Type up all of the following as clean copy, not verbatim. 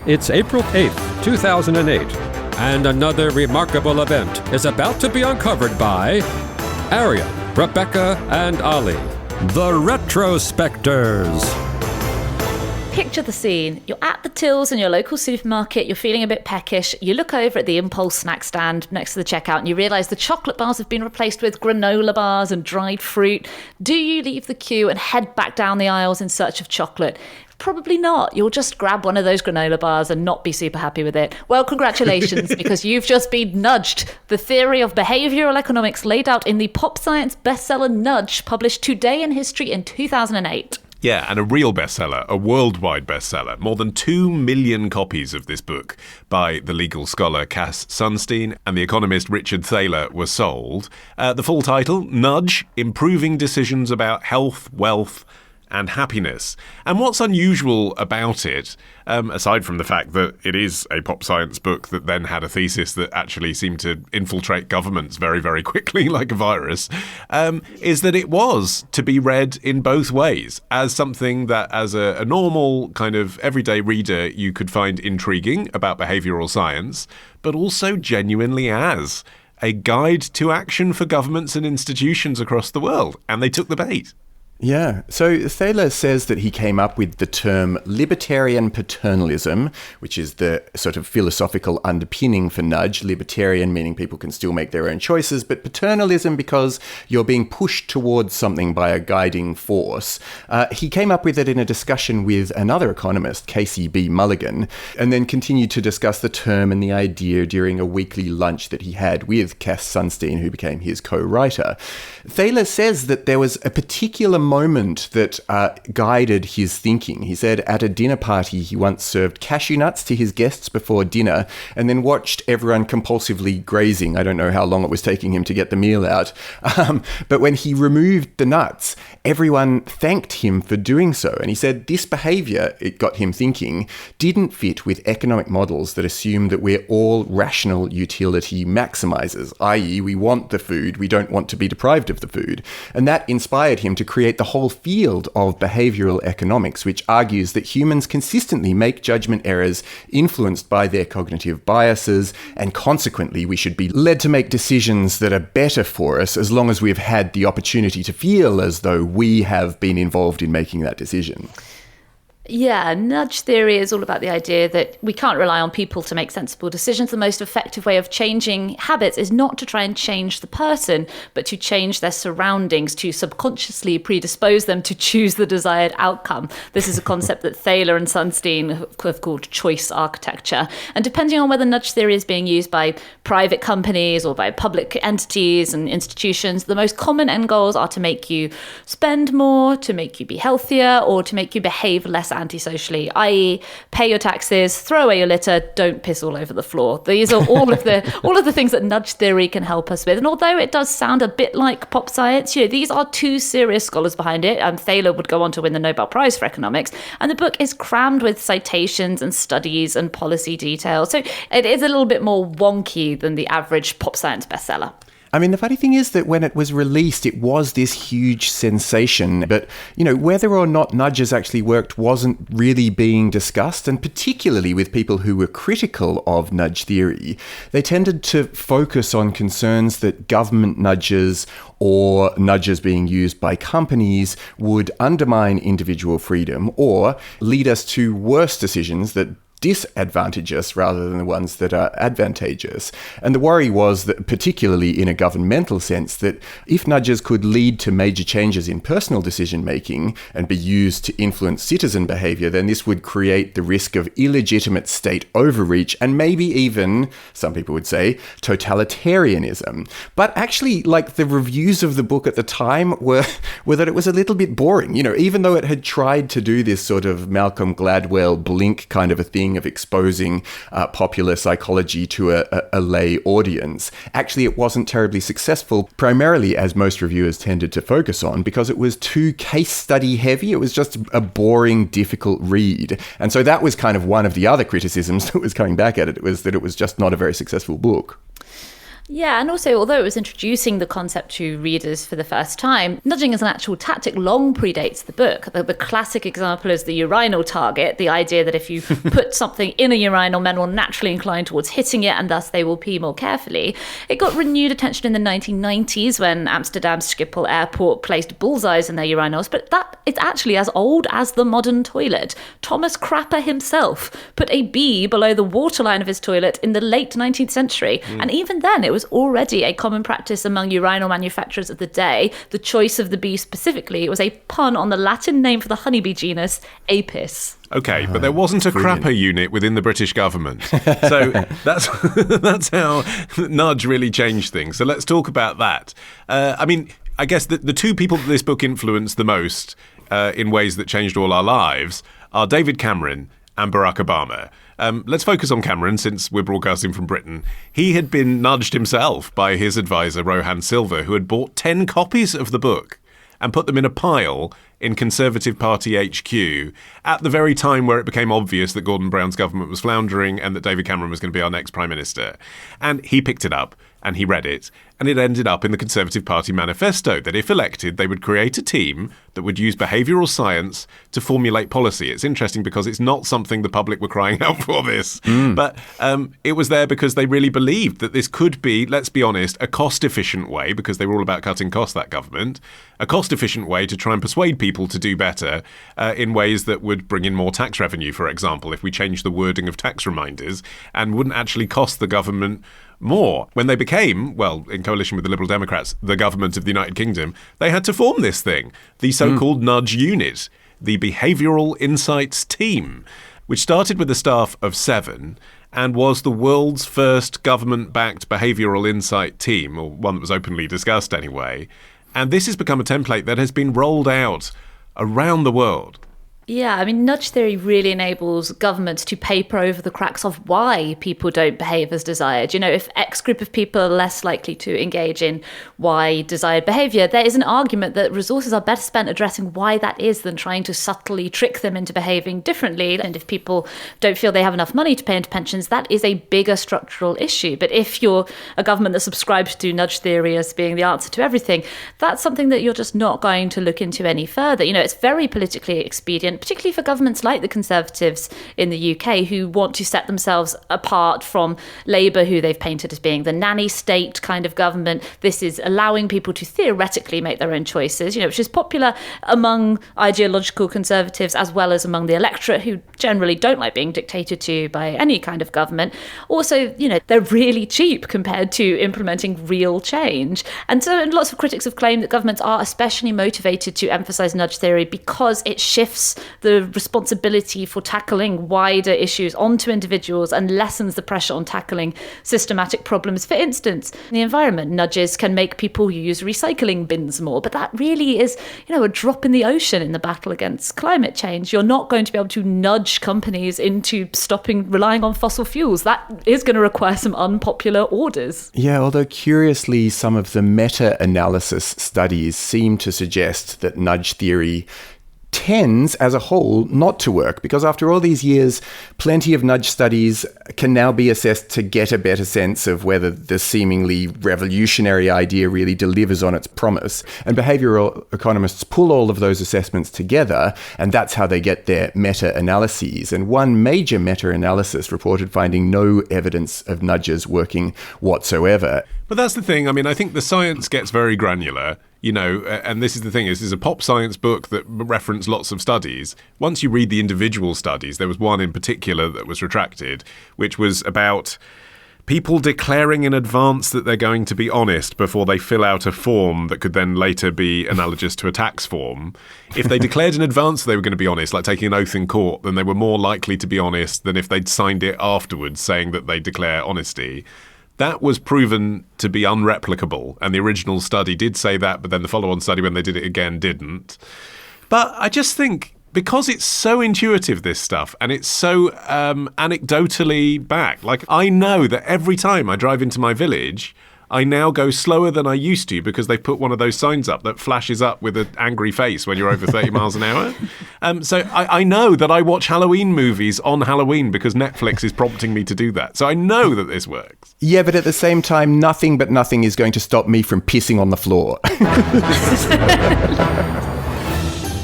It's April 8th, 2008, and another remarkable event is about to be uncovered by Arion, Rebecca, and Olly, the Retrospectors. Picture the scene. You're at the tills in your local supermarket, you're feeling a bit peckish, you look over at the impulse snack stand next to the checkout and you realise the chocolate bars have been replaced with granola bars and dried fruit. Do you leave the queue and head back down the aisles in search of chocolate? Probably not. You'll just grab one of those granola bars and not be super happy with it. Well, congratulations, because you've just been nudged. The theory of behavioural economics laid out in the pop science bestseller Nudge, published Today in History in 2008. Yeah, and a real bestseller, a worldwide bestseller. More than 2 million copies of this book by the legal scholar Cass Sunstein and the economist Richard Thaler were sold. The full title, Nudge, Improving Decisions About Health, Wealth and Happiness. And what's unusual about it, aside from the fact that it is a pop science book that then had a thesis that actually seemed to infiltrate governments very, very quickly like a virus, is that it was to be read in both ways, as something that as a normal kind of everyday reader you could find intriguing about behavioural science, but also genuinely as a guide to action for governments and institutions across the world. And they took the bait. Yeah, so Thaler says that he came up with the term libertarian paternalism, which is the sort of philosophical underpinning for nudge. Libertarian meaning people can still make their own choices, but paternalism because you're being pushed towards something by a guiding force. He came up with it in a discussion with another economist, Casey B. Mulligan, and then continued to discuss the term and the idea during a weekly lunch that he had with Cass Sunstein, who became his co-writer. Thaler says that there was a particular moment that guided his thinking. He said at a dinner party he once served cashew nuts to his guests before dinner and then watched everyone compulsively grazing. I don't know how long it was taking him to get the meal out. But when he removed the nuts, everyone thanked him for doing so. And he said this behaviour, it got him thinking, didn't fit with economic models that assume that we're all rational utility maximisers, i.e. we want the food, we don't want to be deprived of the food. And that inspired him to create the whole field of behavioural economics, which argues that humans consistently make judgment errors influenced by their cognitive biases, and consequently we should be led to make decisions that are better for us as long as we've had the opportunity to feel as though we have been involved in making that decision. Yeah, nudge theory is all about the idea that we can't rely on people to make sensible decisions. The most effective way of changing habits is not to try and change the person, but to change their surroundings, to subconsciously predispose them to choose the desired outcome. This is a concept that Thaler and Sunstein have called choice architecture. And depending on whether nudge theory is being used by private companies or by public entities and institutions, the most common end goals are to make you spend more, to make you be healthier, or to make you behave less antisocially, i.e. pay your taxes, throw away your litter, don't piss all over the floor. These are all of the things that nudge theory can help us with. And although it does sound a bit like pop science, these are two serious scholars behind it. Thaler would go on to win the Nobel Prize for economics, and the book is crammed with citations and studies and policy details. So it is a little bit more wonky than the average pop science bestseller. I mean, the funny thing is that when it was released, it was this huge sensation. But, whether or not nudges actually worked wasn't really being discussed. And particularly with people who were critical of nudge theory, they tended to focus on concerns that government nudges or nudges being used by companies would undermine individual freedom or lead us to worse decisions that disadvantage us rather than the ones that are advantageous. And the worry was that, particularly in a governmental sense, that if nudges could lead to major changes in personal decision-making and be used to influence citizen behaviour, then this would create the risk of illegitimate state overreach and maybe even, some people would say, totalitarianism. But actually, the reviews of the book at the time were that it was a little bit boring. Even though it had tried to do this sort of Malcolm Gladwell Blink kind of a thing of exposing popular psychology to a lay audience. Actually, it wasn't terribly successful, primarily as most reviewers tended to focus on, because it was too case study heavy. It was just a boring, difficult read. And so that was kind of one of the other criticisms that was coming back at it, was that it was just not a very successful book. Yeah, and also, although it was introducing the concept to readers for the first time, nudging as an actual tactic long predates the book. The classic example is the urinal target, the idea that if you put something in a urinal, men will naturally incline towards hitting it, and thus they will pee more carefully. It got renewed attention in the 1990s when Amsterdam's Schiphol Airport placed bullseyes in their urinals, but that it's actually as old as the modern toilet. Thomas Crapper himself put a bee below the waterline of his toilet in the late 19th century, and even then it was already a common practice among urinal manufacturers of the day. The choice of the bee specifically was a pun on the Latin name for the honeybee genus, Apis. Okay, but there wasn't a crapper unit within the British government. So that's how nudge really changed things. So let's talk about that. I guess the two people that this book influenced the most in ways that changed all our lives are David Cameron and Barack Obama. Let's focus on Cameron, since we're broadcasting from Britain. He had been nudged himself by his advisor, Rohan Silver, who had bought 10 copies of the book and put them in a pile in Conservative Party HQ at the very time where it became obvious that Gordon Brown's government was floundering and that David Cameron was going to be our next Prime Minister. And he picked it up and he read it, and it ended up in the Conservative Party manifesto that if elected, they would create a team that would use behavioural science to formulate policy. It's interesting because it's not something the public were crying out for this, but it was there because they really believed that this could be, let's be honest, a cost-efficient way, because they were all about cutting costs, that government, a cost-efficient way to try and persuade people to do better in ways that would bring in more tax revenue, for example, if we changed the wording of tax reminders, and wouldn't actually cost the government more. When they became, well, in coalition with the Liberal Democrats, the government of the United Kingdom, they had to form this thing, the so-called nudge unit, the Behavioural Insights Team, which started with a staff of 7 and was the world's first government-backed behavioural insight team, or one that was openly discussed anyway. And this has become a template that has been rolled out around the world. Yeah, I mean, nudge theory really enables governments to paper over the cracks of why people don't behave as desired. You know, if X group of people are less likely to engage in Y desired behaviour, there is an argument that resources are better spent addressing why that is than trying to subtly trick them into behaving differently. And if people don't feel they have enough money to pay into pensions, that is a bigger structural issue. But if you're a government that subscribes to nudge theory as being the answer to everything, that's something that you're just not going to look into any further. You know, it's very politically expedient, particularly for governments like the Conservatives in the UK, who want to set themselves apart from Labour, who they've painted as being the nanny state kind of government. This is allowing people to theoretically make their own choices, you know, which is popular among ideological Conservatives as well as among the electorate, who generally don't like being dictated to by any kind of government. Also, you know, they're really cheap compared to implementing real change. And so lots of critics have claimed that governments are especially motivated to emphasise nudge theory because it shifts the responsibility for tackling wider issues onto individuals and lessens the pressure on tackling systematic problems. For instance, in the environment, nudges can make people use recycling bins more, but that really is, you know, a drop in the ocean in the battle against climate change. You're not going to be able to nudge companies into stopping relying on fossil fuels. That is going to require some unpopular orders. Yeah, although curiously, some of the meta-analysis studies seem to suggest that nudge theory tends, as a whole, not to work, because after all these years, plenty of nudge studies can now be assessed to get a better sense of whether the seemingly revolutionary idea really delivers on its promise. And behavioural economists pull all of those assessments together, and that's how they get their meta-analyses. And one major meta-analysis reported finding no evidence of nudges working whatsoever. But that's the thing. I mean, I think the science gets very granular. You know, and this is the thing, this is a pop science book that referenced lots of studies. Once you read the individual studies, there was one in particular that was retracted, which was about people declaring in advance that they're going to be honest before they fill out a form that could then later be analogous to a tax form. If they declared in advance they were going to be honest, like taking an oath in court, then they were more likely to be honest than if they'd signed it afterwards saying that they declare honesty. That was proven to be unreplicable, and the original study did say that, but then the follow-on study, when they did it again, didn't. But I just think, because it's so intuitive, this stuff, and it's so anecdotally backed, like, I know that every time I drive into my village, I now go slower than I used to because they've put one of those signs up that flashes up with an angry face when you're over 30 miles an hour. So I know that I watch Halloween movies on Halloween because Netflix is prompting me to do that. So I know that this works. Yeah, but at the same time, nothing but nothing is going to stop me from pissing on the floor.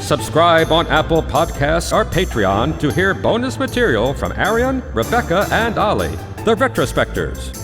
Subscribe on Apple Podcasts or Patreon to hear bonus material from Arion, Rebecca, and Olly, the Retrospectors.